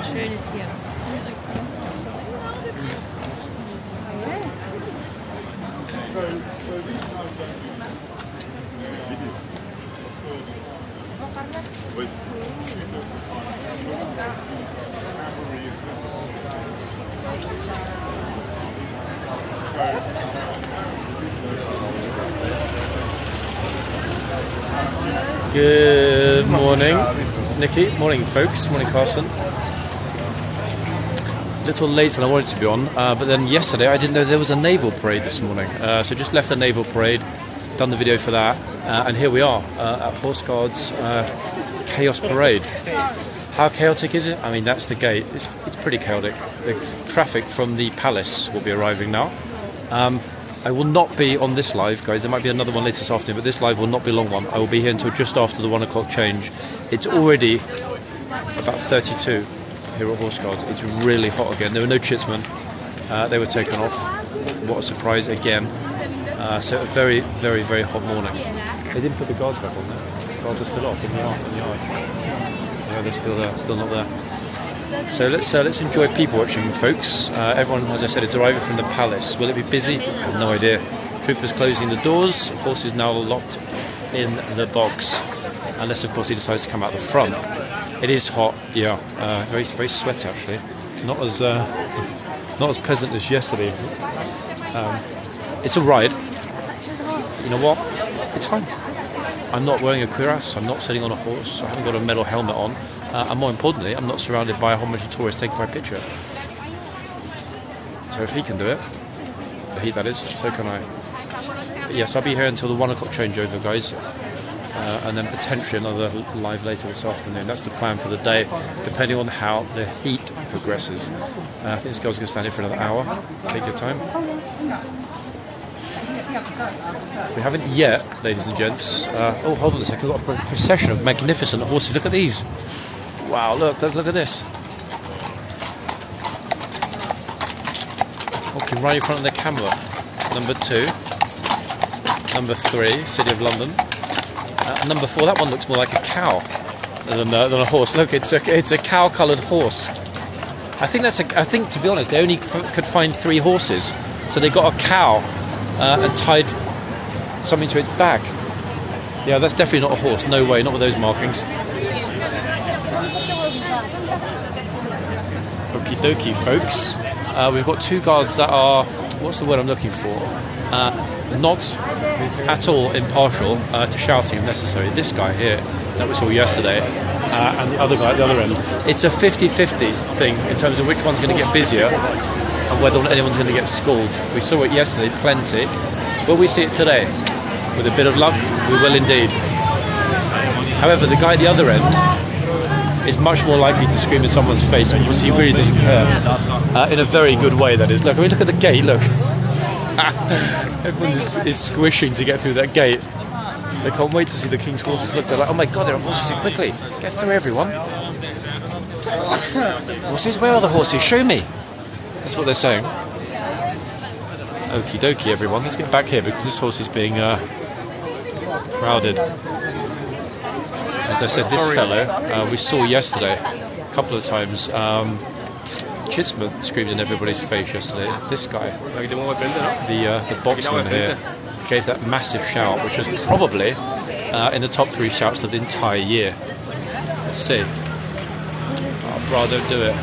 Schön jetzt hier. Good morning, Nikki. Morning, folks. Morning, Carson. A little later than I wanted to be on, but then yesterday I didn't know there was a naval parade this morning. So just left the naval parade, done the video for that, and here we are at Horseguards Chaos Parade. How chaotic is it? I mean, that's the gate. It's pretty chaotic. The traffic from the palace will be arriving now. I will not be on this live, guys. There might be another one later this afternoon, but this live will not be a long one. I will be here until just after the 1 o'clock change. It's already about 32 here at Horseguards. It's really hot again. There were no chitsmen. They were taken off. What a surprise again. So a very, very, very hot morning. They didn't put the guards back on there. The guards are still off in the yard. Yeah, they're still there, still not there. So let's enjoy people watching, folks. Everyone, as I said, is arriving from the palace. Will it be busy? I have no idea. Troopers closing the doors. Horses now locked in the box, unless of course he decides to come out the front. It is hot, yeah. Very, very sweaty actually. Not as pleasant as yesterday. It's a ride. You know what? It's fine. I'm not wearing a cuirass. I'm not sitting on a horse. I haven't got a metal helmet on. And more importantly, I'm not surrounded by a whole bunch of tourists taking my picture. So if he can do it, the heat that is, so can I. But yes, I'll be here until the 1 o'clock changeover, guys. And then potentially another live later this afternoon. That's the plan for the day, depending on how the heat progresses. I think this girl's going to stand here for another hour. Take your time. We haven't yet, ladies and gents. Oh, hold on a second. We've got a procession of magnificent horses. Look at these. Wow, look at this. Walking right in front of the camera. Number 2. Number 3, City of London. And number 4, that one looks more like a cow than a horse. Look, it's a cow-coloured horse. I think to be honest, they only could find 3 horses, so they got a cow and tied something to its back. Yeah, that's definitely not a horse. No way, not with those markings. Okie dokie, folks. We've got 2 guards that are, what's the word I'm looking for? Not at all impartial to shouting if necessary. This guy here that we saw yesterday and the other guy at the other end. It's a 50-50 thing in terms of which one's going to get busier and whether anyone's going to get schooled. We saw it yesterday, plenty. Will we see it today? With a bit of luck, we will indeed. However, the guy at the other end is much more likely to scream in someone's face because he really doesn't care. In a very good way, that is. Look, I mean, look at the gate, look. Everyone is squishing to get through that gate. They can't wait to see the king's horses. Look, they're like, oh my god, there are horses here, quickly. Get through, everyone. Horses? Where are the horses? Show me. That's what they're saying. Okie dokie, everyone. Let's get back here because this horse is being crowded. As I said, this fellow we saw yesterday a couple of times. Chitsman screamed in everybody's face yesterday. This guy, the boxman here, gave that massive shout, which was probably in the top 3 shouts of the entire year. Let's see. Oh, bro, don't do it.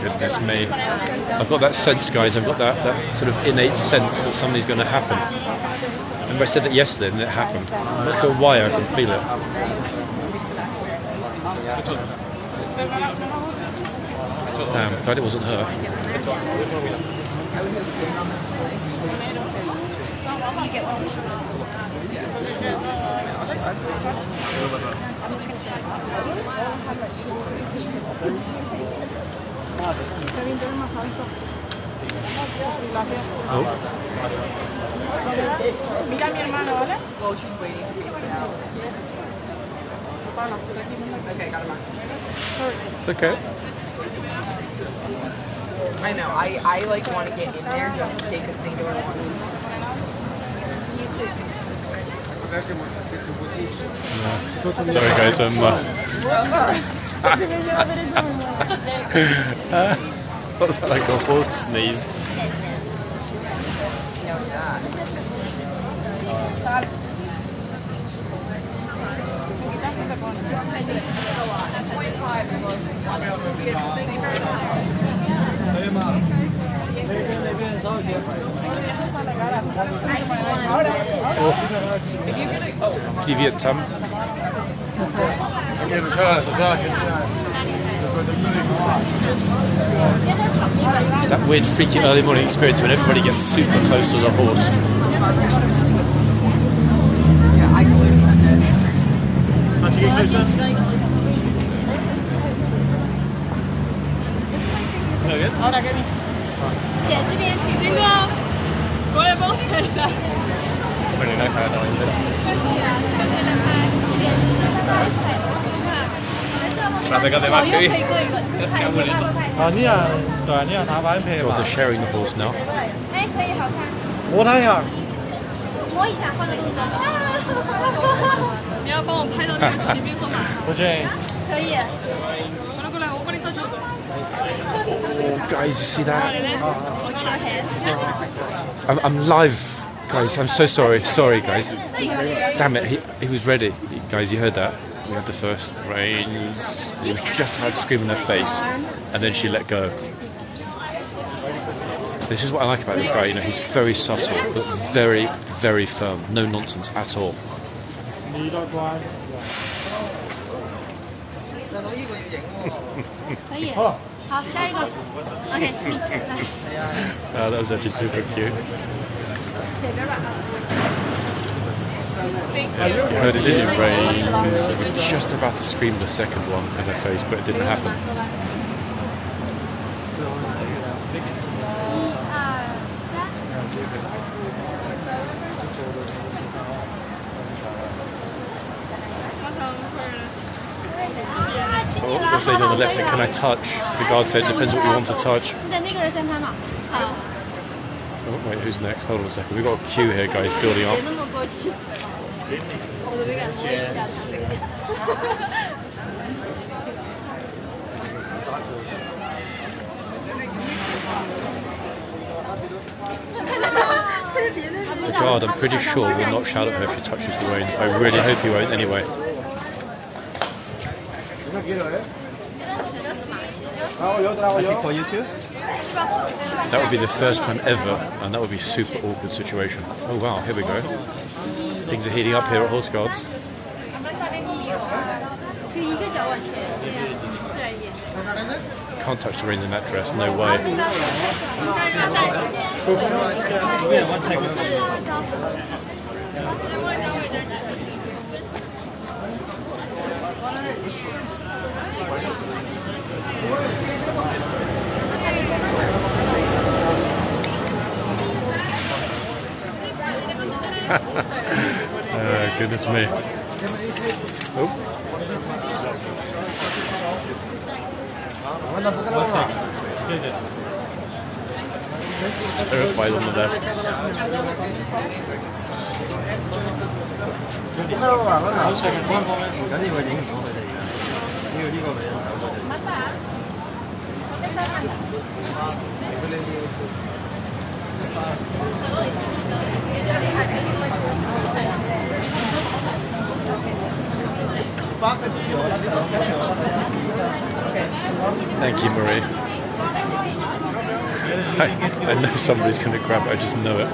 Goodness me. I've got that sense, guys. I've got that sort of innate sense that something's going to happen. Remember I said that yesterday and it happened. I'm not sure why, I can feel it. Damn, glad it wasn't her. Mira a mi hermano, ¿vale? Well, she's waiting to be put out. Okay, got him on. Sorry. It's okay. I know. I like want to get in there just to take a singular one. Sorry guys, what's that, like a horse sneeze? Привет, Tom. It's that weird, freaky early morning experience when everybody gets super close to the horse. Yeah, I glued it. 姐这边，行哥，过来帮我拍一下。快点来看到你了。God, they're sharing the horse now. 哎，可以，好看。摸它一下，摸一下，换个动作。你要帮我拍到那个骑兵和马。不行。可以。过来过来，我帮你照住。 Oh, guys, you see that? Our hands. I'm live, guys. I'm so sorry. Sorry, guys. Damn it, he was ready. Guys, you heard that? We had the first Reins. He was just had to scream in her face, and then she let go. This is what I like about this guy. You know, he's very subtle, but very, very firm. No nonsense at all. That was actually super cute. You heard it, didn't you, Reins? We were just about to scream the second one in her face, but it didn't happen. Oh, this lady on the left said, can I touch? The guard said, depends what you want to touch. Oh, wait, who's next? Hold on a second. We've got a queue here, guys, building up. The guard, I'm pretty sure, will not shout at her if she touches the reins. I really hope he won't anyway. For you too? That would be the first time ever, and that would be a super awkward situation. Oh wow, here we go. Things are heating up here at Horseguards. Can't touch the reins in that dress, no way. Goodness me. Oh. Terrified on the left. Thank you, Marie. I know somebody's going to grab it, I just know it.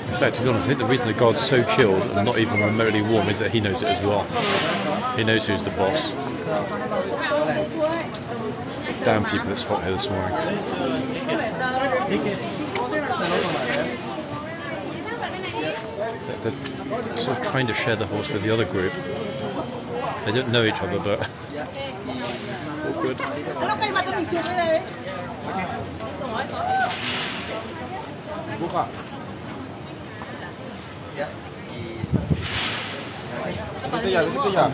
In fact, to be honest, I think the reason the guard's so chilled and not even remotely warm is that he knows it as well. He knows who's the boss. Damn people, it's hot here this morning. They're sort of trying to share the horse with the other group. They don't know each other, but all good. Begitu ya, begitu ya.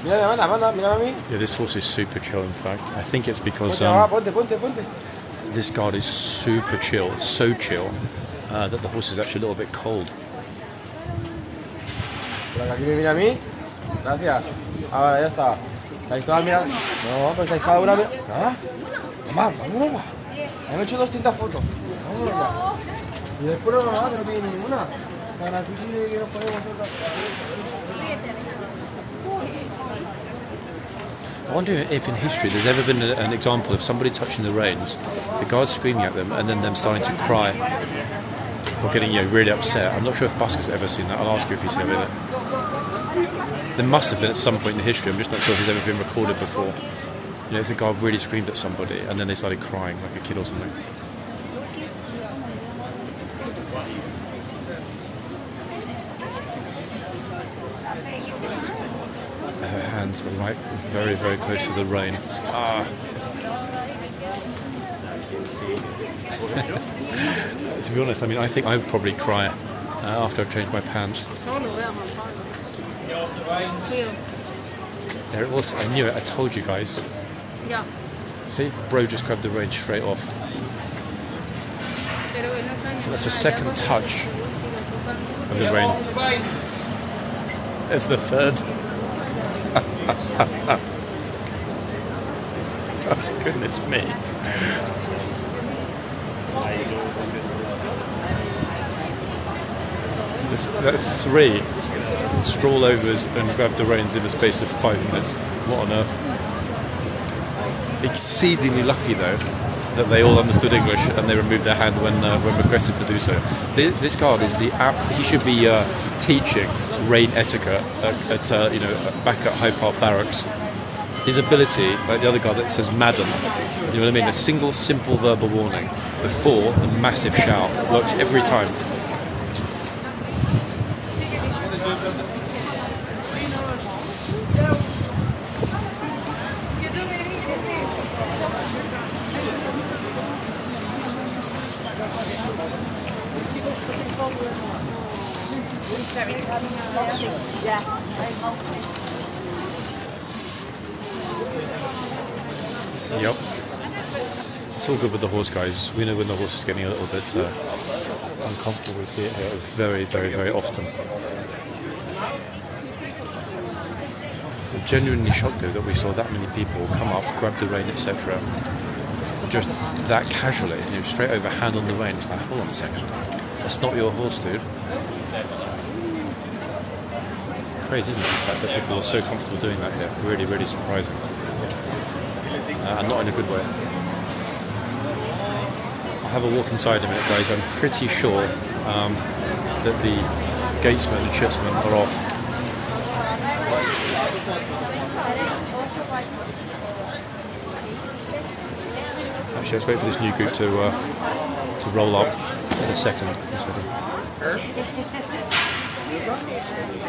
Mira, mana, mira mami. Yeah, this horse is super chill. In fact, I think it's because Ponte. this guard is super chill, so chill that the horse is actually a little bit cold. Aquí me mira a mí. Gracias. Ahora ya está. Ahí está, mira. No, pues ahí cada una mira. ¿Ah? Mamá, vamos. Han hecho 200 fotos. Vamos ya. Y después no, no tiene ninguna. Para así que no podemos hacer. I wonder if in history there's ever been an example of somebody touching the reins, the guard screaming at them, and then them starting to cry or getting really upset. I'm not sure if Busker's ever seen that. I'll ask you if he's ever. There must have been at some point in history. I'm just not sure if it's ever been recorded before. You know, if the guard really screamed at somebody and then they started crying like a kid or something. Her hands are right very, very close to the rein. To be honest, I mean, I think I would probably cry after I've changed my pants. There it was. I knew it. I told you guys. Yeah. See, bro just grabbed the rein straight off. So that's a second touch of the rein. There's the third. Oh, goodness me. That's 3 stroll overs and grab the reins in the space of 5 minutes. What on earth? Exceedingly lucky though that they all understood English and they removed their hand when requested to do so. This guard is he should be teaching rein etiquette at back at Hyde Park Barracks. His ability, like the other guard that says "Madam," you know what I mean? A single simple verbal warning before a massive shout works every time. Yep. It's all good with the horse, guys. We know when the horse is getting a little bit uncomfortable. We see it here very, very, very often. I'm genuinely shocked though that we saw that many people come up, grab the rein, etc. Just that casually, straight over, hand on the rein. It's like, hold on a second. That's not your horse, dude. Crazy, isn't it? The fact that people are so comfortable doing that here. Really, really surprising. And not in a good way. I'll have a walk inside in a minute, guys. I'm pretty sure that the gatesmen and shitsmen are off. Actually, let's wait for this new group to roll up in a second.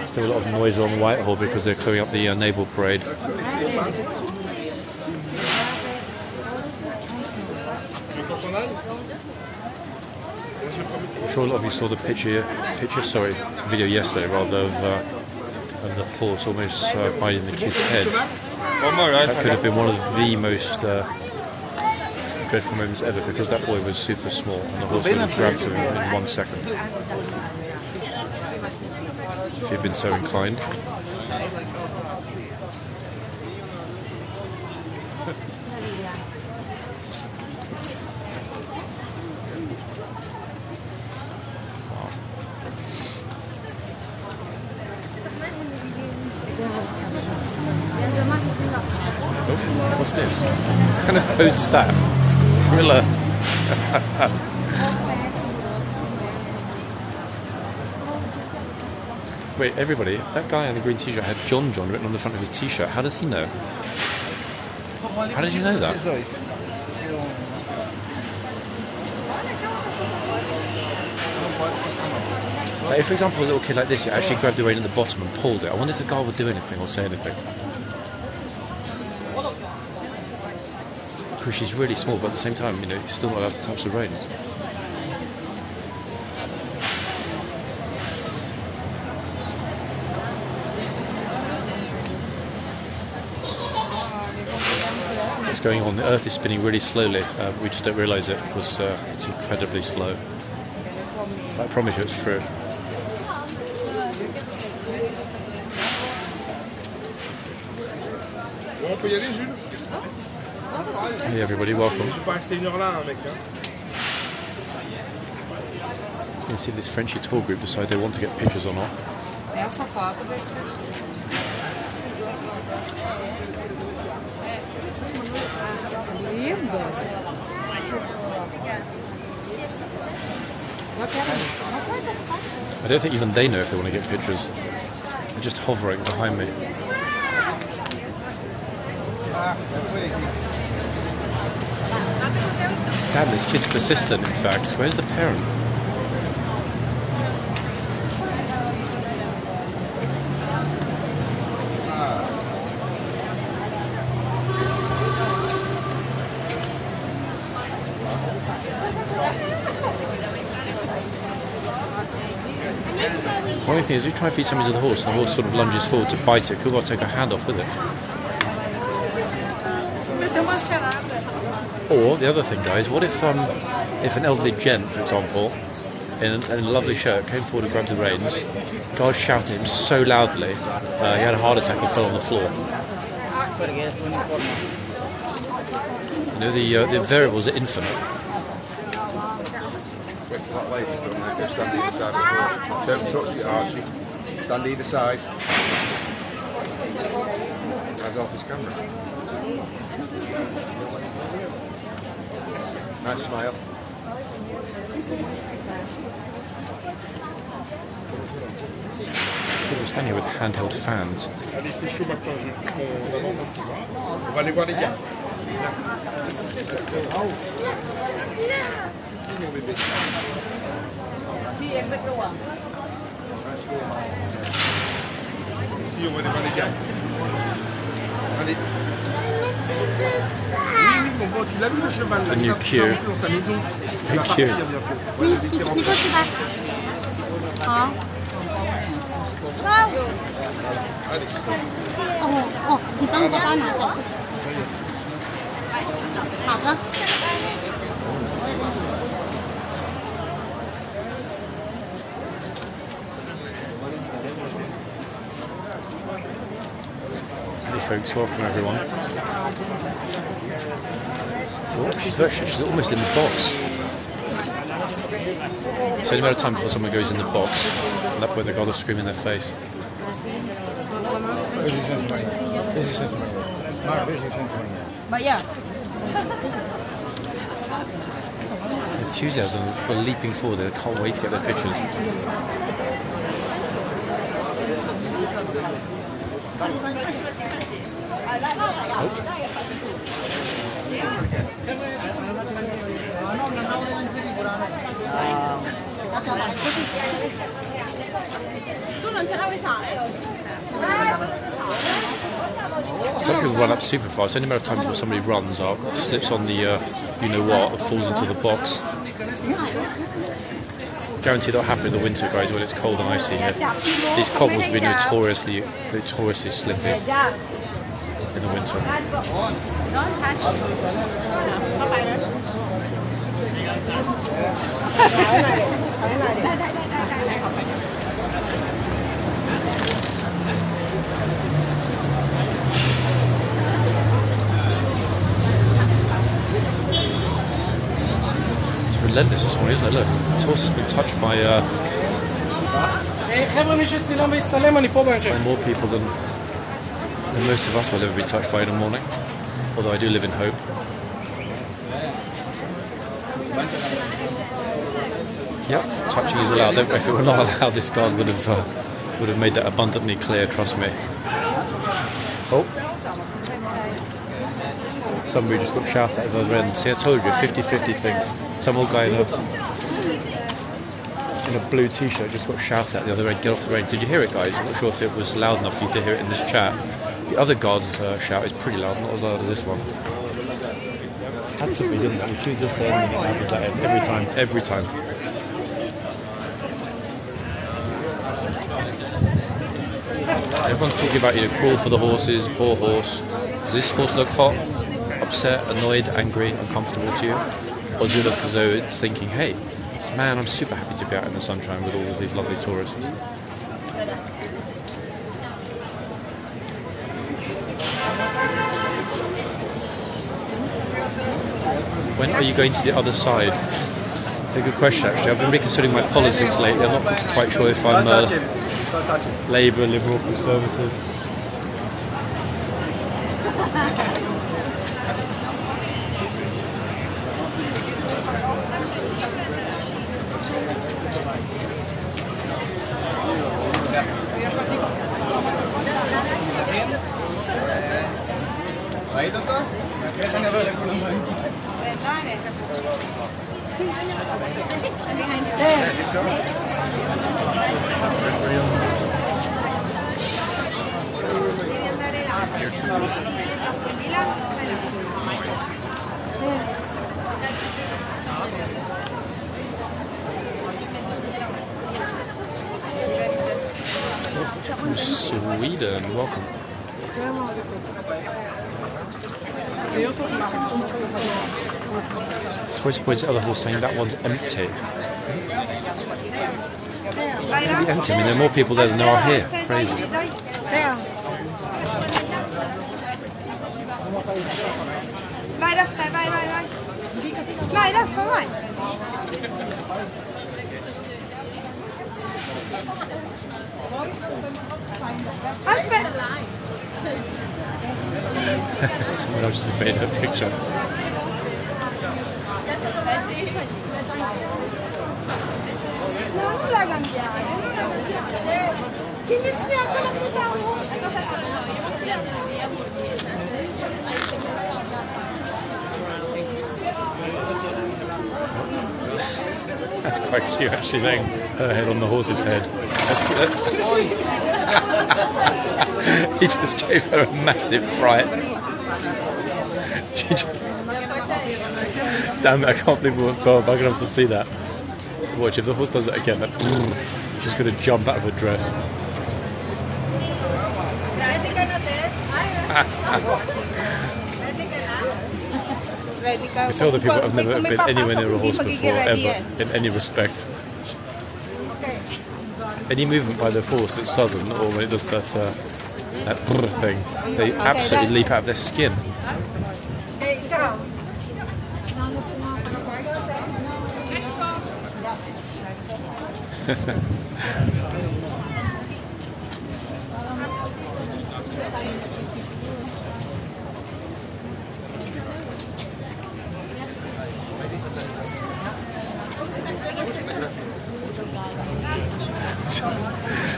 Still a lot of noise on Whitehall because they're clearing up the naval parade. I'm sure a lot of you saw the video yesterday rather of the horse almost biting the kid's head. That could have been one of the most dreadful moments ever because that boy was super small and the horse would have grabbed him in 1 second. If he'd been so inclined. What's this? What kind of pose is that? Gorilla. Wait, everybody, that guy in the green t-shirt had John written on the front of his t-shirt. How did he know? How did you know that? Like if, for example, a little kid like this actually grabbed the rein at the bottom and pulled it, I wonder if the guy would do anything or say anything. because she's really small, but at the same time, you know, you're still not allowed to touch the reins. What's going on? The Earth is spinning really slowly. We just don't realise it because it's incredibly slow. I promise you it's true. Hey everybody, welcome. You can see this Frenchy tour group decide they want to get pictures or not. I don't think even they know if they want to get pictures. They're just hovering behind me. Damn, this kid's persistent, in fact. Where's the parent? The only thing is, you try and feed something to the horse, and the horse sort of lunges forward to bite it. Could well take her hand off with it. Or the other thing, guys, what if an elderly gent, for example, in a lovely shirt, came forward and grabbed the reins, guys shouted at him so loudly, he had a heart attack and fell on the floor. You know, the variables are infinite. Wait till that lady's done this. Stand either side before. Don't touch it, Archie. Stand either side. Hands off his camera. Nice smile. People stand here with handheld fans. Si, on va aller voir les gars. Allez. Oui, mon bon, tu l'as vu le cheval là, il va rentrer dans sa maison. Il va partir bientôt. On va le laisser rentrer. Allez. 哦，你帮我把拿走。好的。 Hey folks, welcome everyone. Oh, she's almost in the box. It's only a matter of time before someone goes in the box. At that point, the god will scream in their face. Enthusiasm, we're leaping forward. They can't wait to get their pictures. Some people run up super fast. Any amount of time before somebody runs up, slips on the you know what, and falls into the box. Guarantee that'll happen in the winter, guys, when it's cold and icy here. These cobbles will be notoriously slippy in the winter. It's relentless this morning, isn't it? Look, this horse has been touched by more people than most of us will ever be touched by in the morning. Although I do live in hope. Yep, touching is allowed. If it were not allowed, this guard would have made that abundantly clear. Trust me. Oh, somebody just got shouted at the other end. See, I told you, 50-50 thing. Some old guy in a blue t-shirt just got shouted at the other end. Get off the reins. Did you hear it, guys? I'm not sure if it was loud enough for you to hear it in this chat. The other guard's shout is pretty loud, not as loud as this one. Had to be, didn't it? We choose this end and it happens that end every time. Every time. Everyone's talking about, cruel for the horses, poor horse. Does this horse look hot, upset, annoyed, angry, uncomfortable to you? Or does it look as though it's thinking, hey, man, I'm super happy to be out in the sunshine with all of these lovely tourists? When are you going to the other side? It's a good question, actually. I've been reconsidering my politics lately. I'm not quite sure if I'm Labour, Liberal, Conservative. From Sweden, welcome. Toys points at the other horse saying that one's empty. It's really empty. I mean, there are more people there than there are here. Crazy. Someone else just made a picture. That's quite cute, actually, laying her head on the horse's head. He just gave her a massive fright. Damn it, I can't believe we weren't bug enough to see that. Watch, if the horse does it again, she's going to jump out of her dress. I tell the people I've never been anywhere near a horse before, ever, in any respect. Any movement by the horse that's sudden, or when it does that thing, they absolutely leap out of their skin.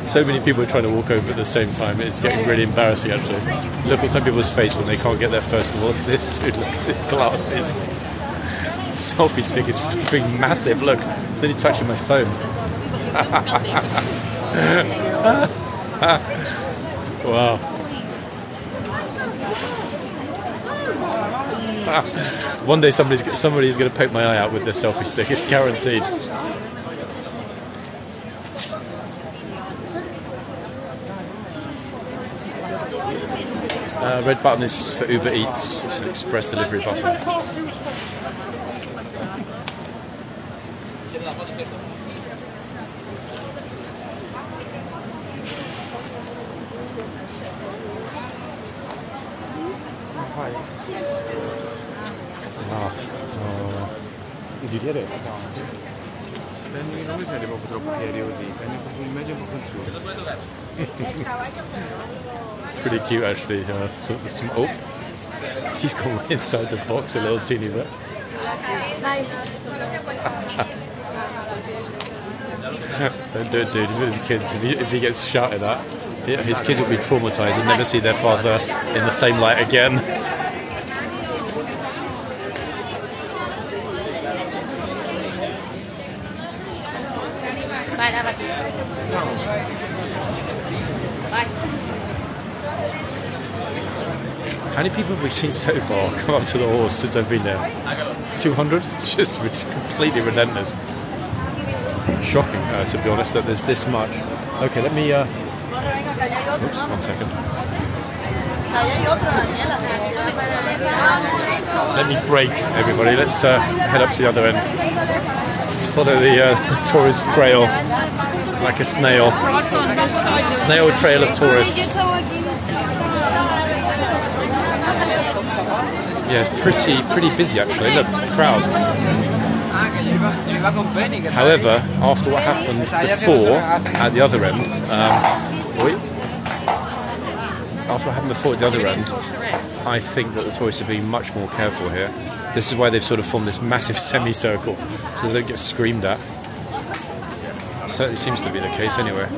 So many people are trying to walk over at the same time. It's getting really embarrassing, actually. Look at some people's face when they can't get there first of all. Look at this dude, look at his glasses. The selfie stick is freaking massive. Look, it's only touching my phone. Wow. One day somebody's going to poke my eye out with their selfie stick. It's guaranteed. Red button is for Uber Eats. It's an express delivery button. Did you get it? Pretty cute, actually. Oh, he's gone inside the box a little teeny bit. Don't do it, dude. He's with his kids. If he gets shouted at, his kids will be traumatized and never see their father in the same light again. How many people have we seen so far come up to the horse since I've been there? 200? Just completely relentless. Shocking, to be honest, that there's this much. Okay, let me... oops, 1 second. Let me break, everybody. Let's head up to the other end. Let's follow the tourist trail like a snail. Snail trail of tourists. Yeah, it's pretty busy actually. Look, crowd. However, after what happened before at the other end, I think that the tourists are being much more careful here. This is why they've sort of formed this massive semicircle, so they don't get screamed at. It certainly seems to be the case anyway.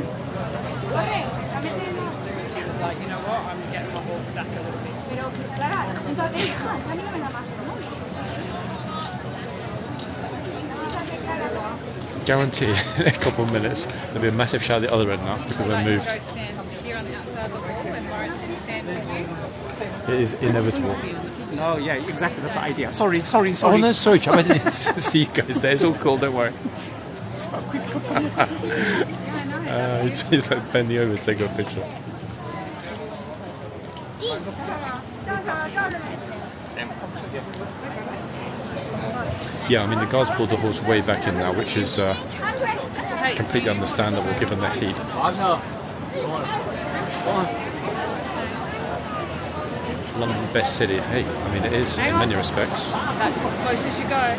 Guarantee in a couple of minutes there'll be a massive shout at the other end now because I moved. It is inevitable. No, yeah, exactly. That's the idea. Sorry. Oh no, sorry, chap. I didn't see you guys there. It's all cool. Don't worry. He's like bending over to take a picture. Yeah, I mean the guards pulled the horse way back in now, which is completely understandable given the heat. London best city. Hey, I mean it is in many respects. That's as close as you go.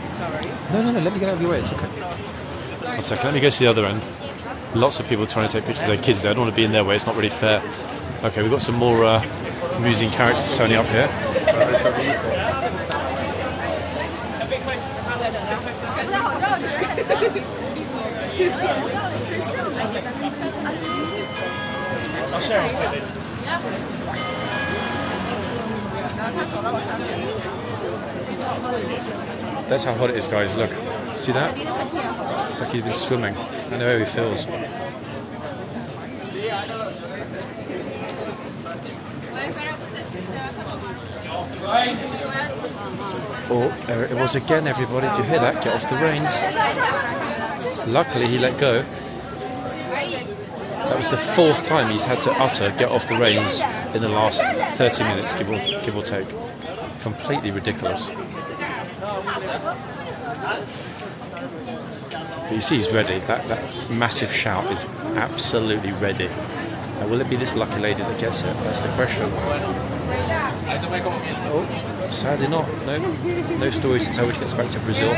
Sorry. No, let me get out of your way, it's okay. 1 second, let me go to the other end. Lots of people trying to take pictures of their kids there. I don't want to be in their way, it's not really fair. Okay, we've got some more amusing characters turning up here. That's how hot it is, guys. Look, see that? It's like he's been swimming. I know how he feels. Oh, there it was again, everybody. Did you hear that? Get off the reins. Luckily, he let go. That was the 4th time he's had to utter "get off the reins" in the last 30 minutes, give or take. Completely ridiculous. But you see he's ready. That massive shout is absolutely ready. Now, will it be this lucky lady that gets it? That's the question. Oh, sadly not. No stories to tell which gets back to Brazil.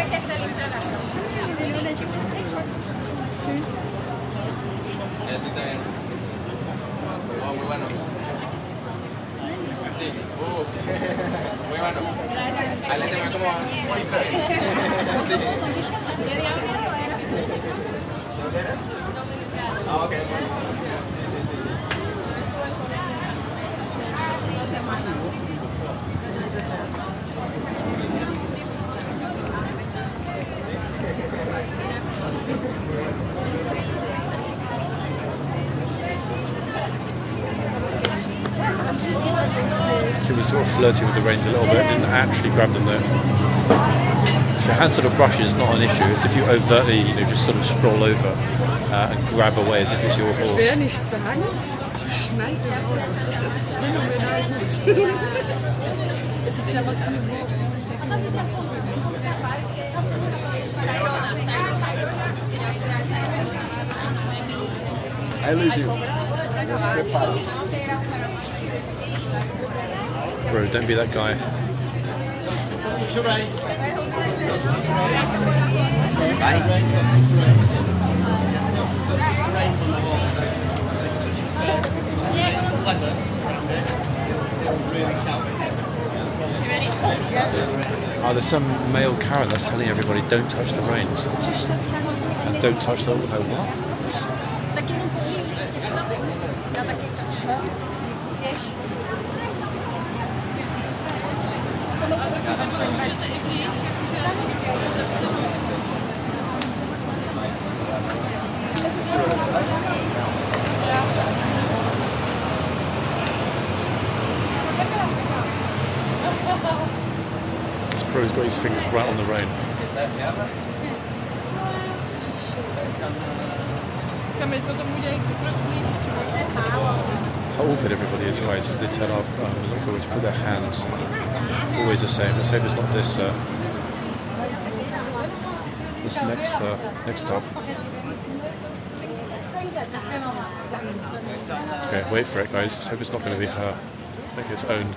She was sort of flirting with the reins a little bit, didn't actually grab them there. Your hand sort of brushes, not an issue. It's if you overtly, just sort of stroll over and grab away as if it's your horse. Ich will nichts sagen. Schneid dir aus, das Licht ist phänomenal gut. Das ist ja was hier so. I lose you. Bro, don't be that guy. Oh, there's some male Karen that's telling everybody don't touch the reins. And don't touch the... what? got his fingers right on the rein. How awkward everybody is, guys, as they turn up. Look, always put their hands. Always the same. Let's hope it's not this. This next stop. Okay, wait for it, guys. Let's hope it's not going to be her. Make its own.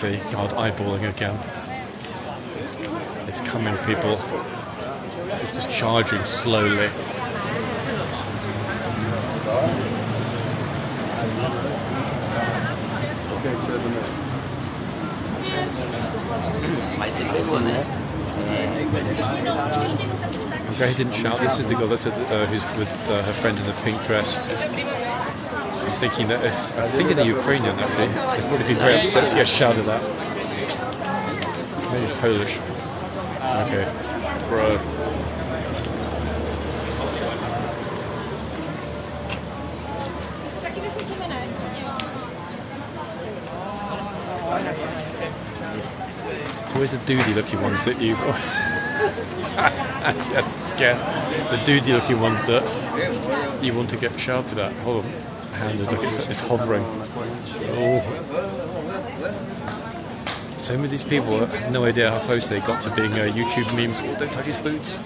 The guard eyeballing again. It's coming, people. It's just charging slowly. Okay, he didn't shout. This is the girl that's who's with her friend in the pink dress. I'm thinking that I'm thinking the Ukrainian actually. They'd probably be very upset to get shouted at. Maybe Polish. Okay, bro. It's always the doody-looking ones that you. Yeah, scared. The doody-looking ones that you want to get shouted at. Hold on, hand is looking. It's hovering. Oh. Same with these people. I have no idea how close they got to being YouTube memes. Oh, don't touch his boots.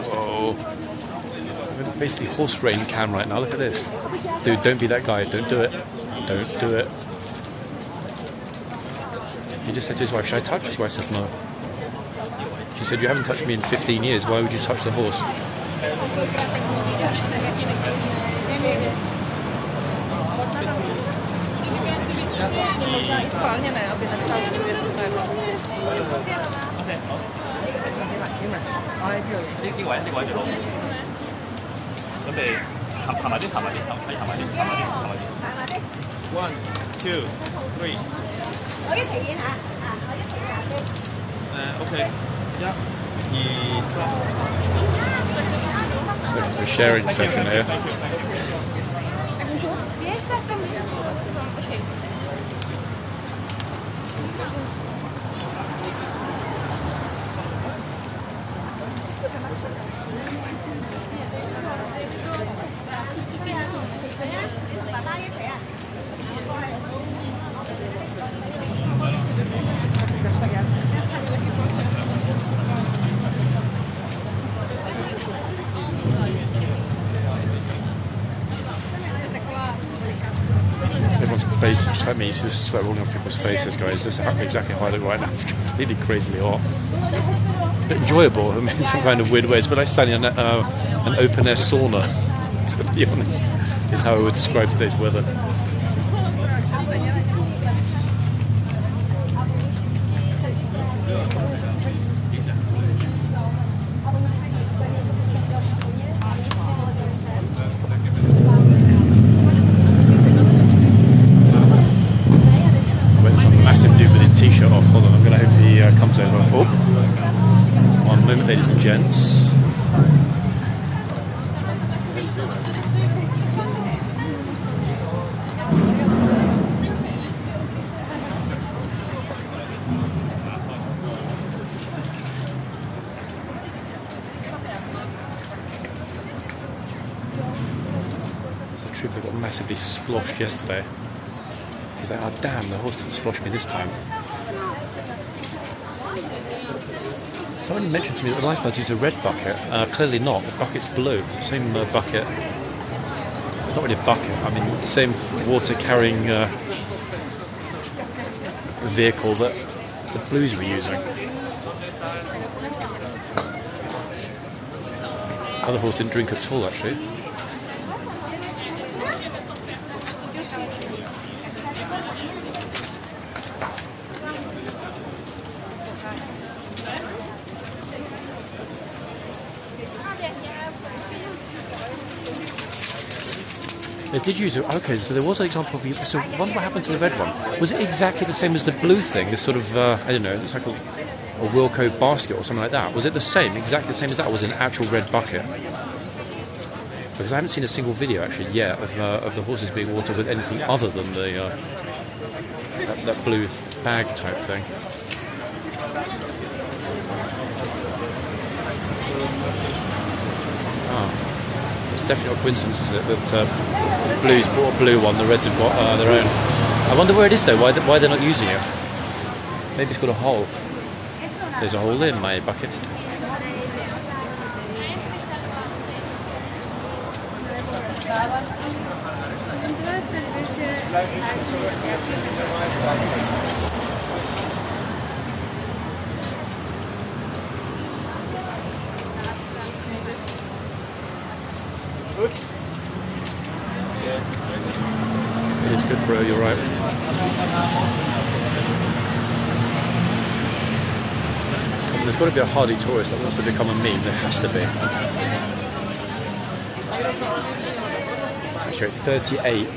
Whoa. I'm in basically horse rein cam right now. Look at this. Dude, don't be that guy. Don't do it. Don't do it. He just said to his wife, should I touch? His wife said no. She said, you haven't touched me in 15 years. Why would you touch the horse? One, two, three. Okay. Yeah. There's a sharing session here. Everyone's basically just like me. You see the sweat rolling off people's faces, guys. This is exactly how I look right now. It's completely crazily hot. But enjoyable in some kind of weird ways. But like standing in an open air sauna, to be honest, is how I would describe today's weather. T-shirt off. Hold on, I'm going to hope he comes over. Oh, one moment, ladies and gents. It's a troop that got massively sploshed yesterday. He's like, oh damn, the horse didn't splosh me this time. Somebody mentioned to me that the lifeguards use a red bucket. Clearly not. The bucket's blue. It's the same bucket. It's not really a bucket. I mean, the same water-carrying vehicle that the Blues were using. Other horse didn't drink at all, actually. They did use it. Okay, so there was an example of. So, I wonder what happened to the red one. Was it exactly the same as the blue thing? This sort of, I don't know, it's like a Wilco basket or something like that. Was it the same, exactly the same as that? Or was it an actual red bucket? Because I haven't seen a single video actually yet of the horses being watered with anything other than the that blue bag type thing. It's definitely a coincidence, is it, that the Blues bought a blue one, the Reds have got their own. I wonder where it is though, why they're not using it. Maybe it's got a hole. There's a hole in my bucket. It is good, bro, you're right. There's got to be a hardy tourist that wants to become a meme, there has to be. Actually, at 38,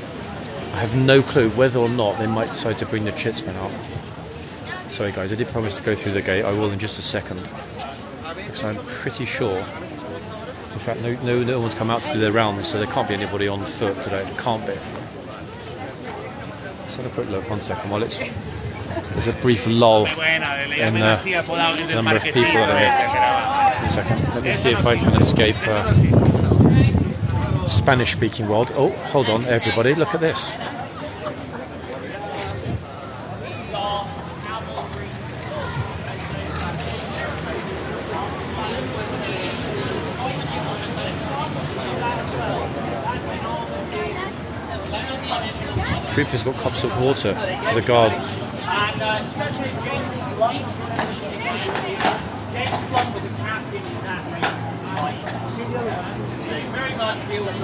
I have no clue whether or not they might decide to bring the chitsmen out. Sorry guys, I did promise to go through the gate, I will in just a second. Because I'm pretty sure, in fact no one's come out to do their rounds, so there can't be anybody on foot today, it can't be. Let's have a quick look, 1 second, while there's a brief lull in the number of people that are here. 1 second, let me see if I can escape Spanish-speaking world. Oh, hold on, everybody, look at this. Troopers got cups of water for the guard.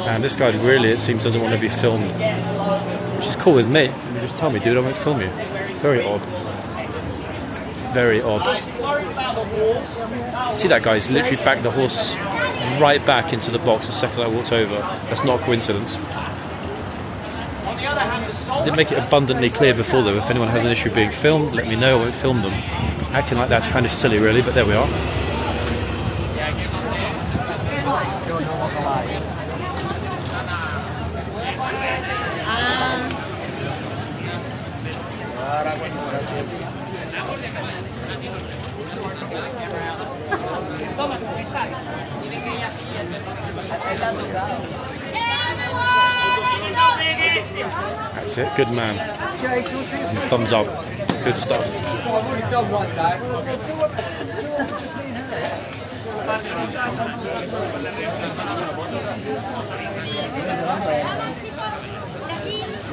And this guy really, it seems, doesn't want to be filmed, which is cool with me. You just tell me, dude, I won't film you. Very odd. Very odd. See that guy? He's literally backed the horse right back into the box the second I walked over. That's not a coincidence. I did make it abundantly clear before though, if anyone has an issue being filmed, let me know, I won't film them. Acting like that's kind of silly really, but there we are. That's it, good man. And thumbs up, good stuff.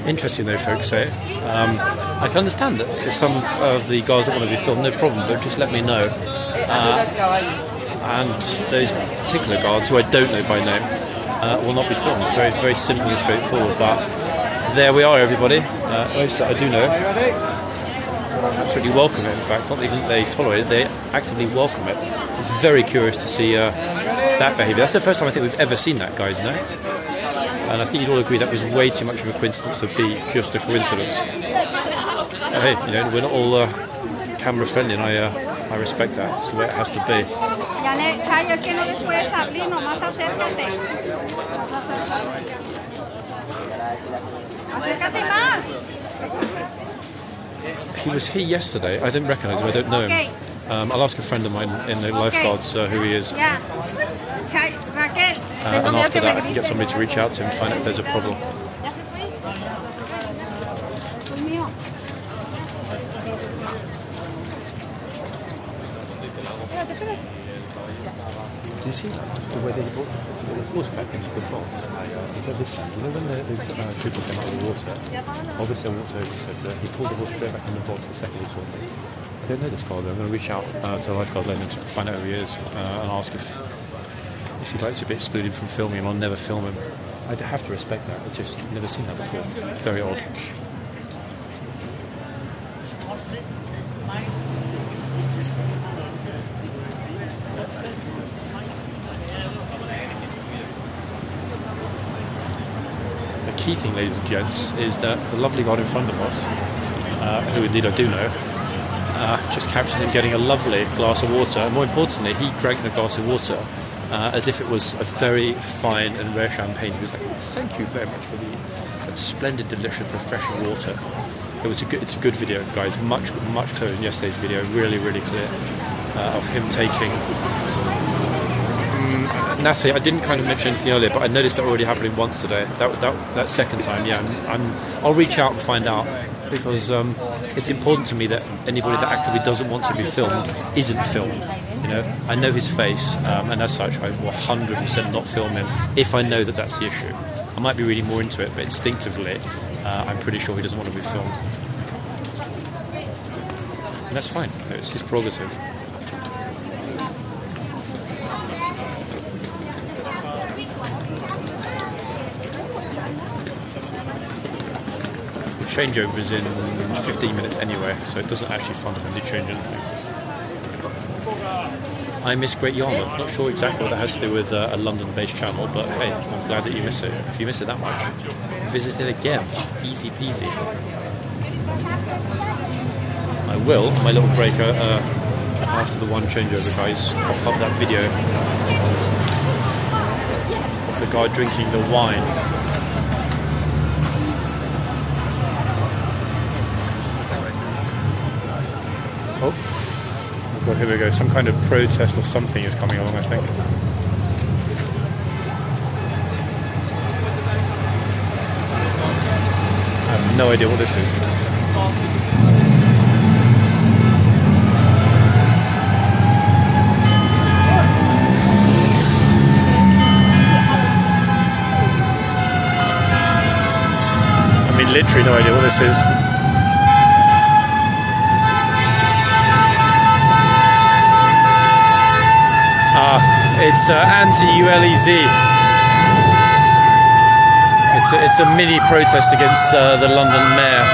Interesting though, folks. I can understand that if some of the guys that want to be filmed, no problem, but just let me know. And those particular guards, who I don't know by name, will not be filmed. Very, very simple and straightforward. But there we are, everybody. Most that I do know absolutely welcome it. In fact, not even they tolerate it; they actively welcome it. It's very curious to see that behaviour. That's the first time I think we've ever seen that, guys. No. And I think you'd all agree that was way too much of a coincidence to be just a coincidence. Hey, you know, we're not all camera friendly, and I respect that. It's the way it has to be. He was here yesterday. I didn't recognise him. I don't know him. I'll ask a friend of mine in the lifeguards who he is. And after that, I can get somebody to reach out to him and find out if there's a problem. Do you see the way they brought the horse back into the box? Look at this end. You know when the trooper came out of the water? Obviously I walked over and said that he pulled the horse straight back in the box the second he saw me. I don't know this guy though. I'm going to reach out to the lifeguard lane and find out who he is and ask if he'd like to be excluded from filming him. I'll never film him. I'd have to respect that. I've just never seen that before. Very odd. key thing, ladies and gents, is that the lovely guard in front of us, who indeed I do know, just captured him getting a lovely glass of water, and more importantly, he drank the glass of water as if it was a very fine and rare champagne. He was like, "Thank you very much for that splendid, delicious, refreshing water." It's a good video, guys. Much clearer than yesterday's video. Really clear of him taking. Natalie, I didn't kind of mention anything earlier, but I noticed that already happening once today. That second time, yeah. I'll reach out and find out, because it's important to me that anybody that actively doesn't want to be filmed isn't filmed. You know, I know his face, and as such, I will 100% not film him if I know that that's the issue. I might be reading more into it, but instinctively, I'm pretty sure he doesn't want to be filmed, and that's fine. It's his prerogative. Changeover is in 15 minutes anyway, so it doesn't actually fundamentally change anything. I miss Great Yarmouth. Not sure exactly what that has to do with a London-based channel, but hey, I'm glad that you miss it. If you miss it that much, visit it again. Easy peasy. I will, on my little break after the one changeover, guys, pop up that video of the guy drinking the wine. Oh god, here we go. Some kind of protest or something is coming along, I think. I have no idea what this is. I mean, literally no idea what this is. It's anti-ULEZ. It's a mini protest against the London mayor.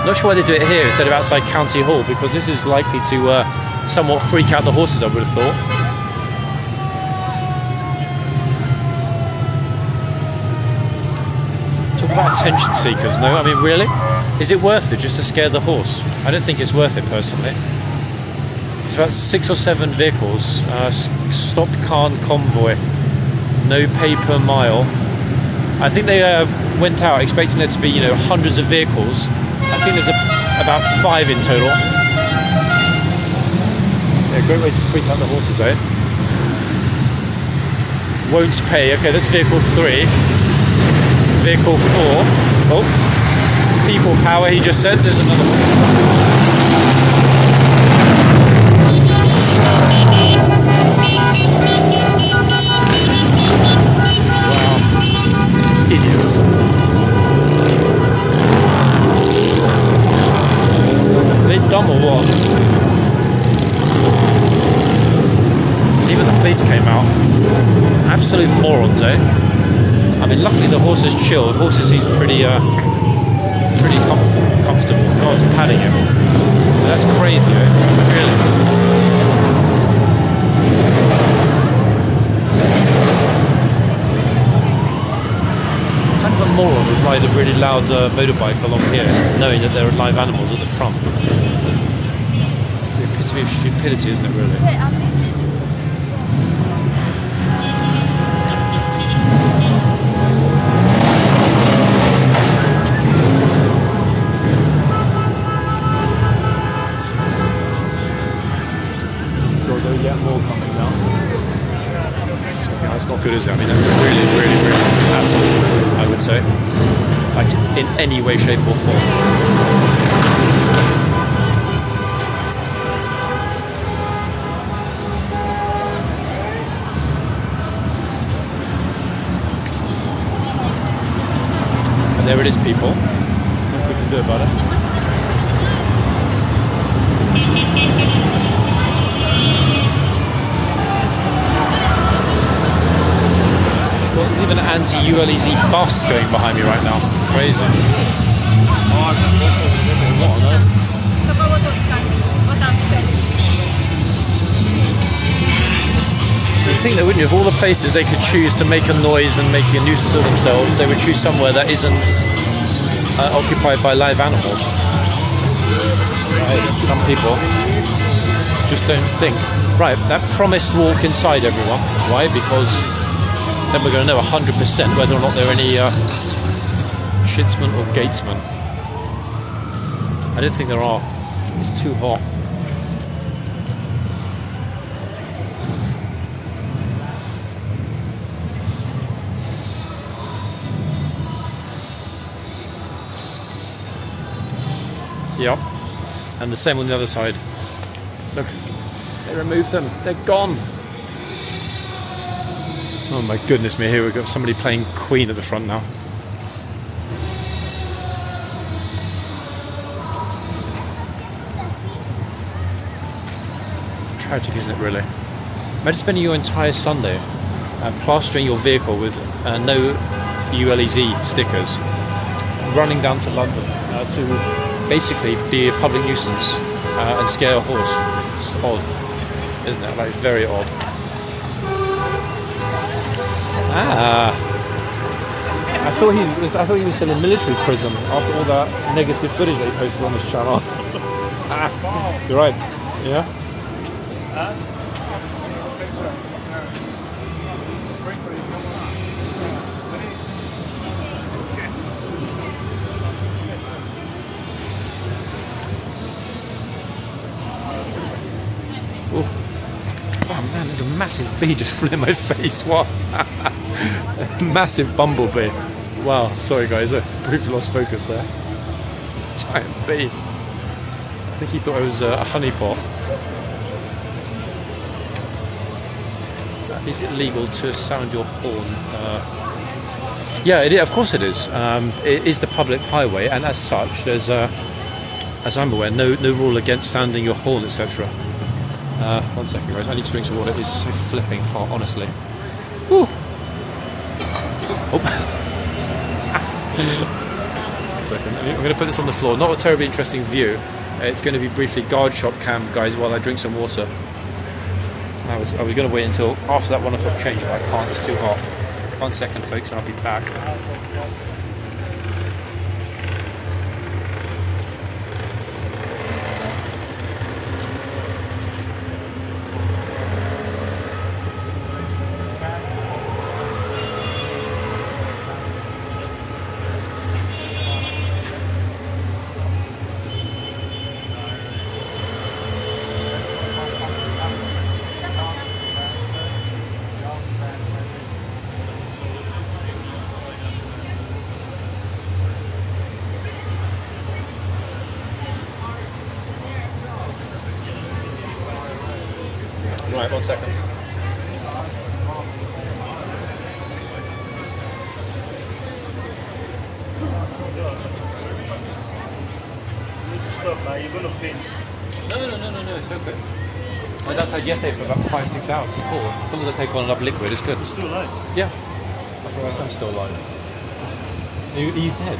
Not sure why they do it here instead of outside County Hall, because this is likely to somewhat freak out the horses, I would have thought. Talk about attention seekers, no? I mean, really? Is it worth it just to scare the horse? I don't think it's worth it, personally. It's about 6 or 7 vehicles. Stopped car and convoy. No pay per mile. I think they went out expecting there to be, hundreds of vehicles. I think there's about 5 in total. Yeah, great way to freak out the horses, eh? Won't pay. Okay, that's vehicle 3. Vehicle 4. Oh, people power. He just said. There's another one. Idiots. Are they dumb or what? Even the police came out. Absolute morons, eh? I mean, luckily the horse is chill. The horse seems pretty comfortable. God's patting him. That's crazy, eh? Really. A moron would ride a really loud motorbike along here, knowing that there are live animals at the front. The epitome of stupidity, isn't it, really? Although yet more coming now. Yeah, that's not good, is it? I mean, that's really awful, I would say. Like, in any way, shape or form. And there it is, people. Nothing we can do about it. There's even an anti-ULEZ bus going behind me right now. Crazy. What on earth? think though, wouldn't you? Of all the places they could choose to make a noise and making a nuisance of themselves, they would choose somewhere that isn't occupied by live animals. Right, some people just don't think. Right, that promised walk inside, everyone. Why? Because then we're going to know 100% whether or not there are any shitsmen or gatesmen. I don't think there are. It's too hot. Yep. And the same on the other side. Look, they removed them. They're gone. Oh my goodness me, here we've got somebody playing Queen at the front now. Tragic, isn't it, really? Imagine spending your entire Sunday plastering your vehicle with no ULEZ stickers, running down to London to basically be a public nuisance and scare a horse. It's odd, isn't it? Like, very odd. I thought he was still in military prison after all that negative footage they posted on this channel. You're right. Yeah. Oof. Oh man, there's a massive bee just flew in my face. What? Massive bumblebee. Wow, sorry guys, I briefly lost focus there. Giant bee. I think he thought I was a honeypot. Is it legal to sound your horn? Yeah, of course it is. It is the public highway, and as such, there's, as I'm aware, no rule against sounding your horn, etc. 1 second, guys. I need to drink some water. It's so flipping hot, honestly. Woo. Oh. 1 second. I'm going to put this on the floor. Not a terribly interesting view. It's going to be briefly guard shop cam, guys, while I drink some water. I was going to wait until after that 1 o'clock change, but I can't. It's too hot. 1 second, folks, and I'll be back. Right, 1 second. Stop, man. You're gonna faint. No, it's okay. I was outside yesterday for about 5-6 hours. It's cool. As long as I take on enough liquid, it's good. You're still alive. Yeah. Of course I'm still alive. Are you dead?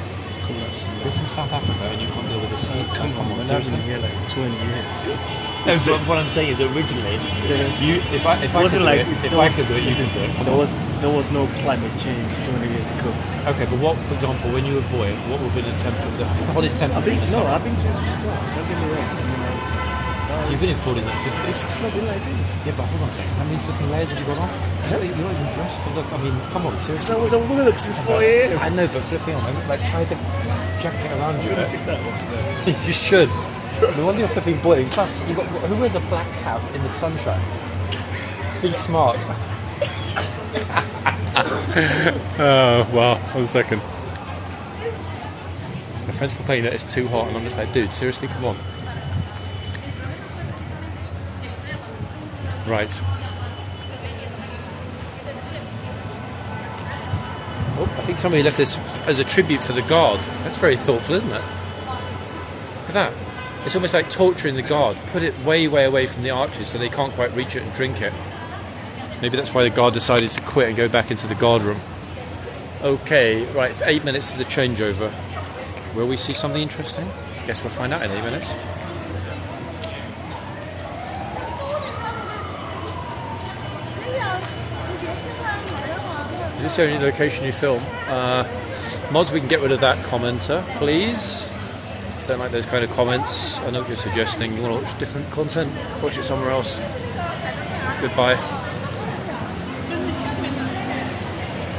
You're from South Africa and you can't deal with this heat. Come on, seriously. I've been here like 20 years. No, So what I'm saying is originally, if I could do it, you could do it. there was no climate change 20 years ago. Okay, but what, for example, when you were a boy, what would be the temperature? The hottest temperature in the summer? I've been to don't get me wrong. So you've been in 40s and 50s? It's just not been like this. Yeah, but hold on a second. How many flipping layers have you got on? You're not even dressed for look. I mean, come on, seriously. Because I was at work since 4 a.m. I know, but flipping on. Like, tie the jacket around you. I'm gonna take that off. You should. No wonder you're flipping boiling. Plus, you got who wears a black cap in the sunshine? Think smart. Oh, well, 1 second. My friend's complaining that it's too hot, and I'm just like, dude, seriously, come on. Right. Oh, I think somebody left this as a tribute for the guard. That's very thoughtful, isn't it? Look at that. It's almost like torturing the guard. Put it way, way away from the archers so they can't quite reach it and drink it. Maybe that's why the guard decided to quit and go back into the guard room. Okay, right, it's 8 minutes to the changeover. Will we see something interesting? Guess we'll find out in 8 minutes. this is the only location you film? Mods, we can get rid of that commenter, please. Don't like those kind of comments. I know what you're suggesting. You want to watch different content? Watch it somewhere else. Goodbye.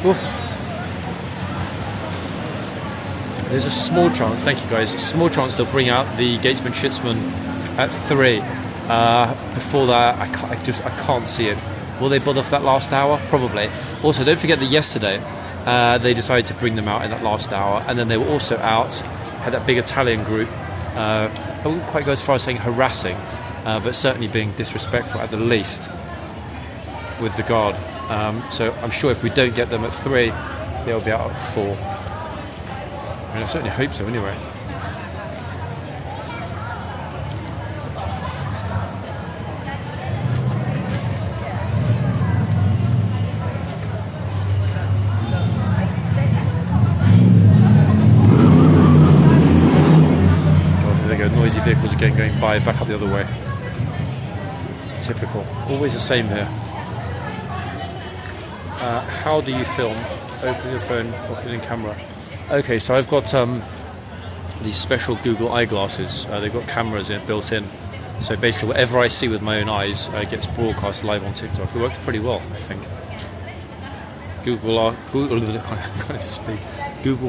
Oof. There's a small chance, thank you guys, a small chance they'll bring out the Gatesman Schützmann at 3. Before that, I can't see it. Will they bother for that last hour? Probably. Also, don't forget that yesterday they decided to bring them out in that last hour, and then they were also out, had that big Italian group. I wouldn't quite go as far as saying harassing, but certainly being disrespectful at the least with the guard. So I'm sure if we don't get them at 3, they'll be out at 4. I mean, I certainly hope so anyway. God, there they go, noisy vehicles again going by, back up the other way. Typical. Always the same here. How do you film? Open your phone, open in camera. Okay, so I've got these special Google eyeglasses. They've got cameras built in. So basically whatever I see with my own eyes gets broadcast live on TikTok. It worked pretty well, I think. Google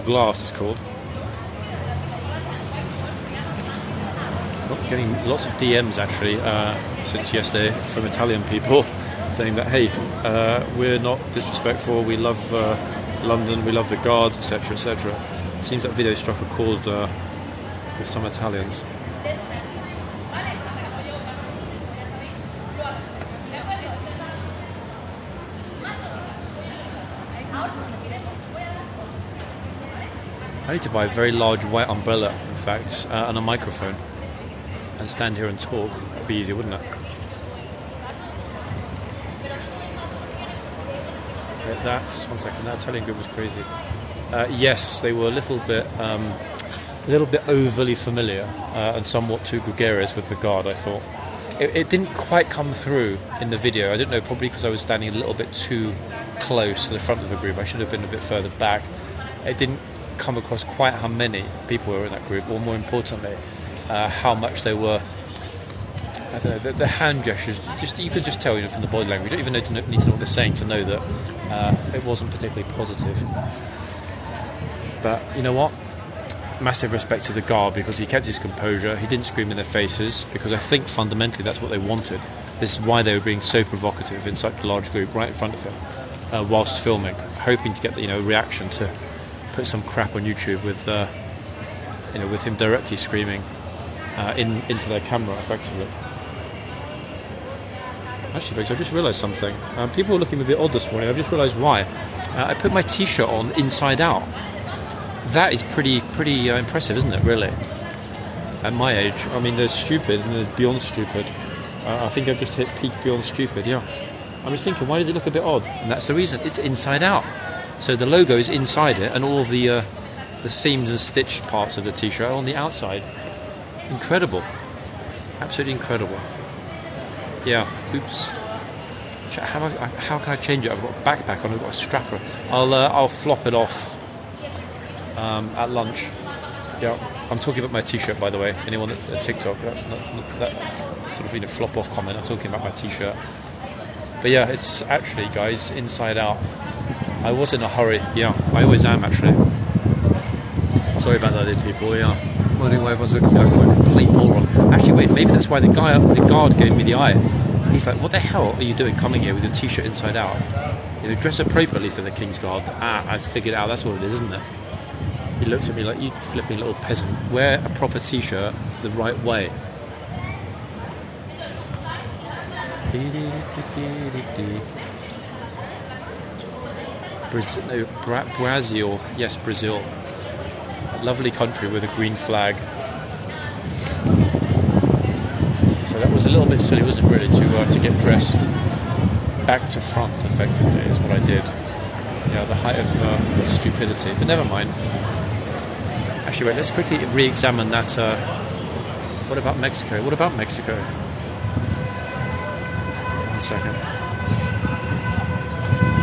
Glass is called. Getting lots of DMs actually since yesterday from Italian people saying that, hey, we're not disrespectful, we love London, we love the guards, etc, etc. Seems that video struck a chord with some Italians. I need to buy a very large white umbrella, in fact, and a microphone, and stand here and talk. That'd be easier, wouldn't it? One second, that Italian group was crazy. Yes, they were a little bit overly familiar and somewhat too gregarious with the guard, I thought. It didn't quite come through in the video. I don't know, probably because I was standing a little bit too close to the front of the group. I should have been a bit further back. It didn't come across quite how many people were in that group, or more importantly, how much they were. I don't know, the hand gestures, you could just tell, from the body language. You don't even need to know what they're saying to know that it wasn't particularly positive. But you know what? Massive respect to the guard, because he kept his composure. He didn't scream in their faces, because I think fundamentally that's what they wanted. This is why they were being so provocative in such a large group right in front of him whilst filming, hoping to get the reaction to put some crap on YouTube with with him directly screaming into their camera effectively. Actually, folks, I just realised something. People were looking a bit odd this morning. I've just realised why. I put my t-shirt on inside out. That is pretty impressive, isn't it, really? At my age. I mean, there's stupid and there's beyond stupid. I think I've just hit peak beyond stupid, yeah. I was thinking, why does it look a bit odd? And that's the reason. It's inside out. So the logo is inside it, and all of the seams and stitched parts of the t-shirt are on the outside. Incredible. Absolutely incredible. Yeah, oops. How can I change it? I've got a backpack on, I've got a strapper. I'll flop it off at lunch. Yeah, I'm talking about my t-shirt, by the way. Anyone at TikTok, that's not that sort of flop off comment. I'm talking about my t-shirt. But yeah, it's actually, guys, inside out. I was in a hurry. Yeah, I always am actually. Sorry about that, people. Yeah. Wondering why everyone's looking like a complete moron. Actually, wait, maybe that's why the guard gave me the eye. He's like, what the hell are you doing coming here with your t-shirt inside out? Dress appropriately for the Kingsguard. I figured out that's what it is, isn't it? He looks at me like, you flipping little peasant. Wear a proper t-shirt the right way. Brazil. Yes, Brazil. A lovely country with a green flag. So that was a little bit silly, wasn't it, really, to get dressed back to front, effectively, is what I did. Yeah, the height of stupidity. But never mind. Actually, wait, let's quickly re-examine that. What about Mexico? What about Mexico? 1 second.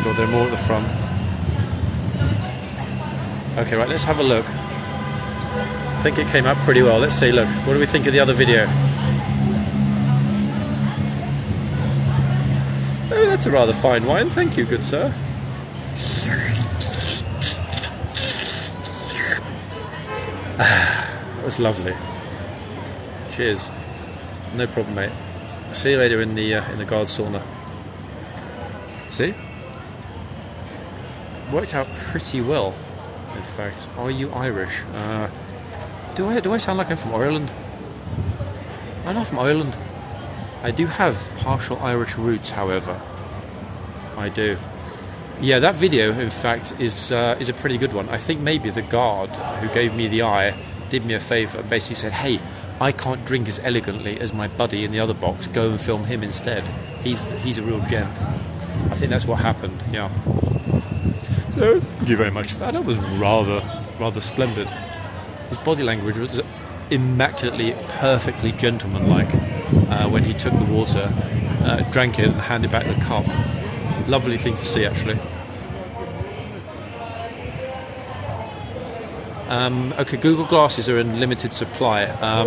God, there are more at the front. Okay, right, let's have a look. I think it came out pretty well. Let's see, look. What do we think of the other video? Oh, that's a rather fine wine. Thank you, good sir. That was lovely. Cheers. No problem, mate. I'll see you later in the guard sauna. See? Worked out pretty well, in fact. Are you Irish? Do I sound like I'm from Ireland? I'm not from Ireland. I do have partial Irish roots, however. I do. Yeah, that video, in fact, is a pretty good one. I think maybe the guard who gave me the eye did me a favour and basically said, hey, I can't drink as elegantly as my buddy in the other box. Go and film him instead. He's a real gem. I think that's what happened, yeah. So, thank you very much for that. That was rather splendid. His body language was immaculately, perfectly gentlemanlike when he took the water, drank it and handed back the cup. Lovely thing to see, actually. Okay, Google glasses are in limited supply.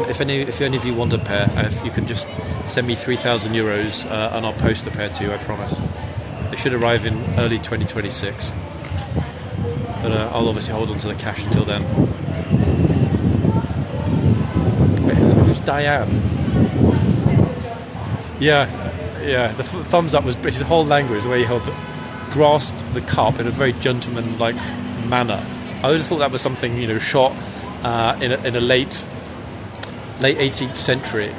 If any of you want a pair, you can just send me €3,000 and I'll post a pair to you, I promise. They should arrive in early 2026. But I'll obviously hold on to the cash until then. Wait, who's Diane? Yeah, the thumbs up was his whole language, the way he grasped the cup in a very gentleman-like manner. I would have thought that was something, shot in a late 18th century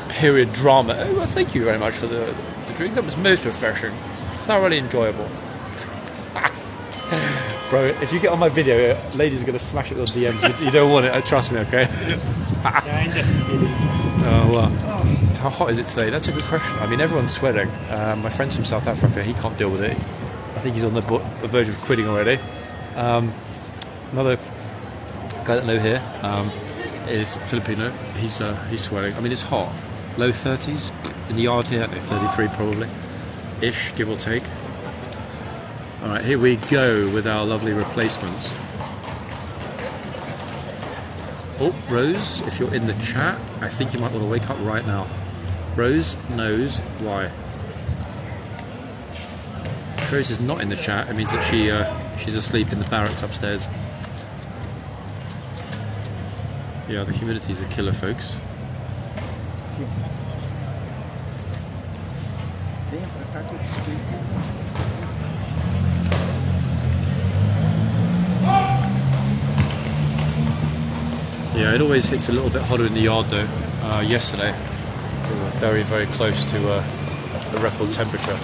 period drama. Oh, well, thank you very much for the drink. That was most refreshing, thoroughly enjoyable. Bro, if you get on my video, ladies are going to smash it on DMs. You don't want it, trust me, okay? Oh, well. How hot is it today? That's a good question. I mean, everyone's sweating. My friend's from South Africa, he can't deal with it. I think he's on the verge of quitting already. Another guy that I know here is Filipino. He's sweating. I mean, it's hot. Low 30s. In the yard here, 33 probably. Ish, give or take. Alright, here we go with our lovely replacements. Oh, Rose, if you're in the chat, I think you might want to wake up right now. Rose knows why. If Rose is not in the chat, it means that she's asleep in the barracks upstairs. Yeah, the humidity's a killer, folks. Yeah, it always hits a little bit hotter in the yard though. Yesterday, we were very, very close to the record temperature.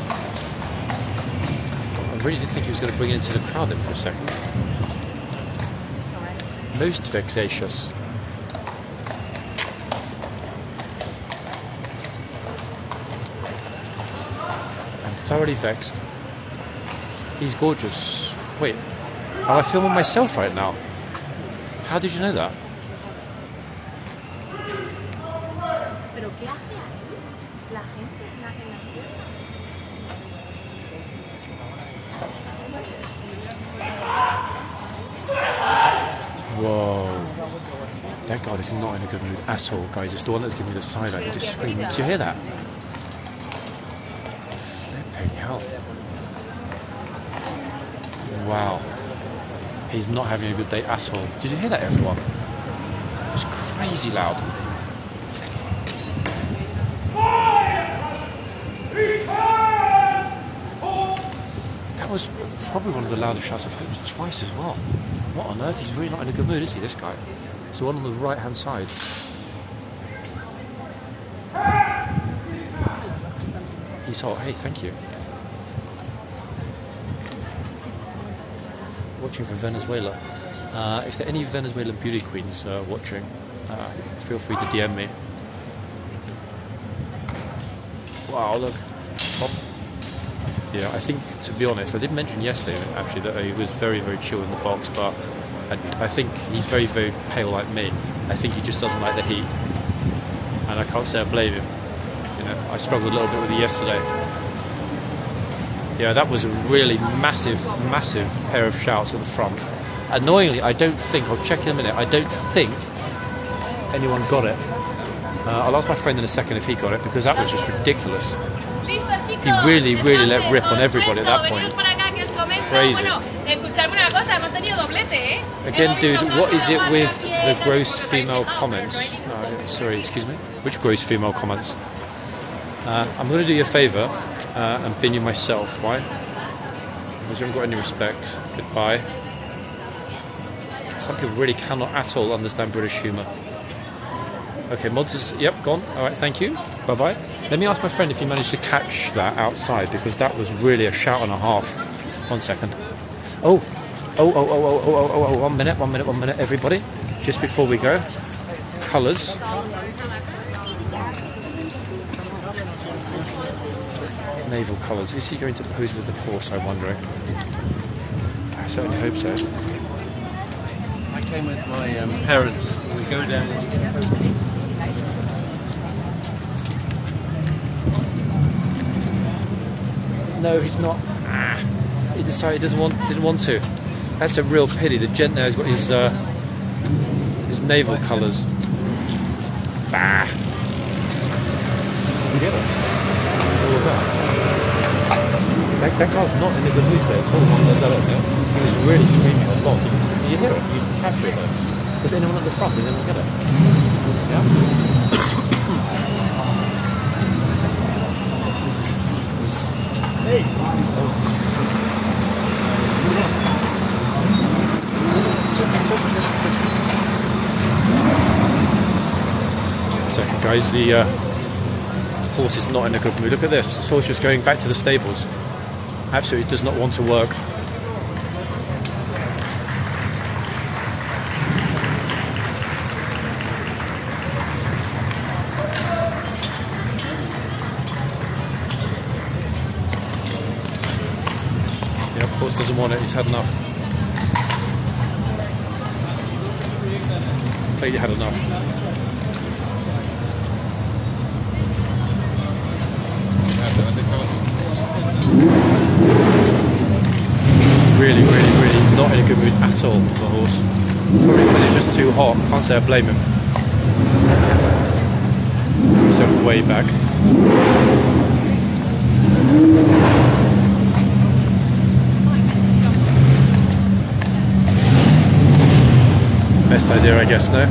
I really did think he was going to bring it into the crowd then for a second. Sorry. Most vexatious. I'm thoroughly vexed. He's gorgeous. Wait, am I filming myself right now? How did you know that? Whoa. That guy is not in a good mood at all, guys. It's the one that's giving me the side eye. He just screamed. Did you hear that? Flipping hell. Wow. He's not having a good day at all. Did you hear that, everyone? It was crazy loud. That was probably one of the loudest shots I've heard. It was twice as well. What on earth? He's really not in a good mood, is he, this guy? It's the one on the right hand side. He's hot. Hey, thank you. Watching from Venezuela. If there are any Venezuelan beauty queens watching, feel free to DM me. Wow, look. Oh. Yeah, I think, to be honest, I did mention yesterday, actually, that he was very, very chill in the box, but I think he's very, very pale like me. I think he just doesn't like the heat. And I can't say I blame him. You know, I struggled a little bit with it yesterday. Yeah, that was a really massive pair of shouts at the front. Annoyingly, I don't think, I'll check in a minute, I don't think anyone got it. I'll ask my friend in a second if he got it, because that was just ridiculous. He really let rip on everybody at that point. Crazy. Again, dude, what is it with the gross female comments? Sorry, excuse me. Which gross female comments? I'm going to do you a favour and bin you myself, right? Because you haven't got any respect. Goodbye. Some people really cannot at all understand British humour. Okay, mods is, yep, gone. Alright, thank you. Bye-bye. Let me ask my friend if he managed to catch that outside, because that was really a shout and a half. 1 second. Oh, 1 minute, everybody. Just before we go. Colours. Naval colours. Is he going to pose with the horse, I'm wondering? I certainly hope so. I came with my parents. We go down and you get posted. No, he's not. He decided he didn't want to. That's a real pity. The gent there has got his naval colours. Bah. You get it? All of that car's not in a good mood there. It's all one does that up there. He was really screaming a lot. Did you hear it? You can capture it though. Is anyone at the front? Did anyone get it? Yeah? Second, guys, the horse is not in a good mood. Look at this. This horse just going back to the stables. Absolutely does not want to work. Yeah, horse doesn't want it. He's had enough. Clearly had enough. Really not in a good mood at all, the horse. Probably when it's just too hot. Can't say I blame him. So way back. Best idea, I guess, no?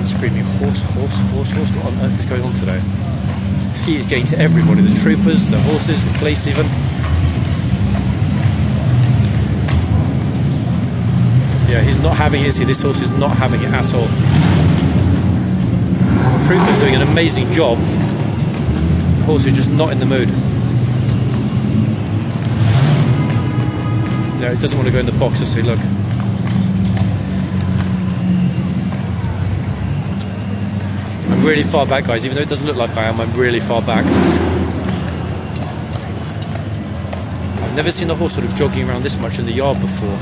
Screaming horse. What on earth is going on today? He is getting to everybody, the troopers, the horses, the police even. Yeah, he's not having it, is he? This horse is not having it at all. The trooper's doing an amazing job. The horse is just not in the mood. No, it doesn't want to go in the box, let's see, look. I'm really far back, guys. Even though it doesn't look like I am, I'm really far back. I've never seen a horse sort of jogging around this much in the yard before.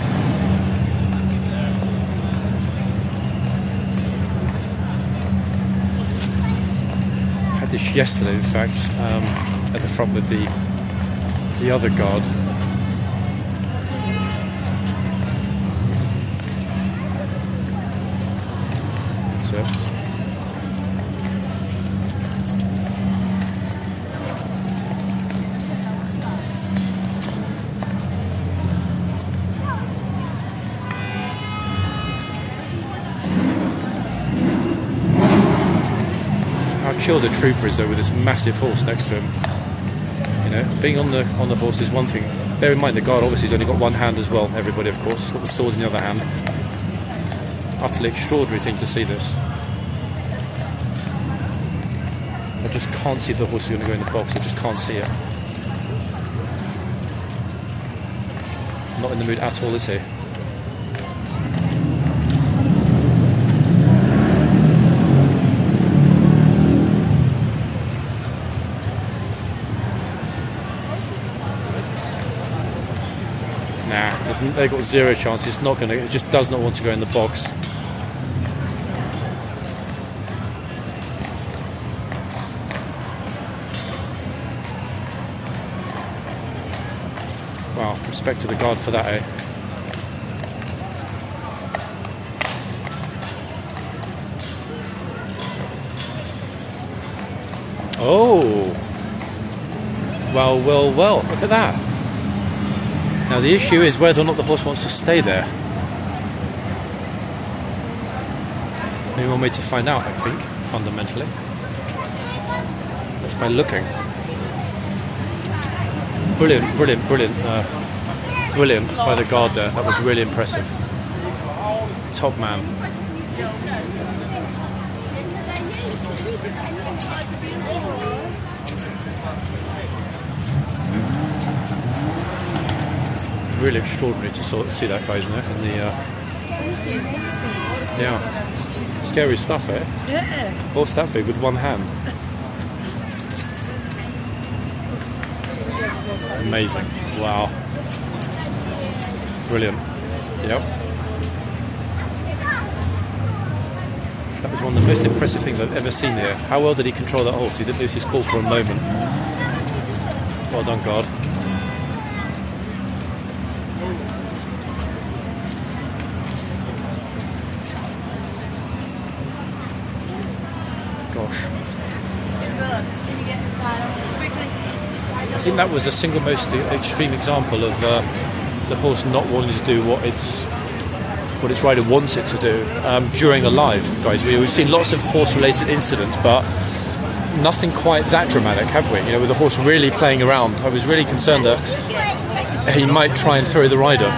I had this yesterday, in fact, at the front with the other guard. So. Chill the trooper is though with this massive horse next to him. You know, being on the horse is one thing. Bear in mind the guard obviously has only got one hand as well. Everybody, of course, got the sword in the other hand. Utterly extraordinary thing to see this. I just can't see the horse is going to go in the box. I just can't see it. Not in the mood at all, is he? They've got zero chance. It's not going to. It just does not want to go in the box. Wow, respect to the guard for that, eh? Oh! Well, well, well, look at that. Now the issue is whether or not the horse wants to stay there. Only one way to find out, I think, fundamentally. That's by looking. Brilliant, brilliant, brilliant. Brilliant by the guard there. That was really impressive. Top man. Really extraordinary to see that, guys, in the yeah, scary stuff, eh? Yeah. Horse that big with one hand. Amazing. Wow. Brilliant. Yep. That was one of the most impressive things I've ever seen here. How well did he control that horse? He didn't lose his cool for a moment. Well done, guard. Gosh. I think that was the single most extreme example of the horse not wanting to do what its rider wants it to do during a live, guys. We've seen lots of horse-related incidents, but nothing quite that dramatic, have we? You know, with the horse really playing around. I was really concerned that he might try and throw the rider.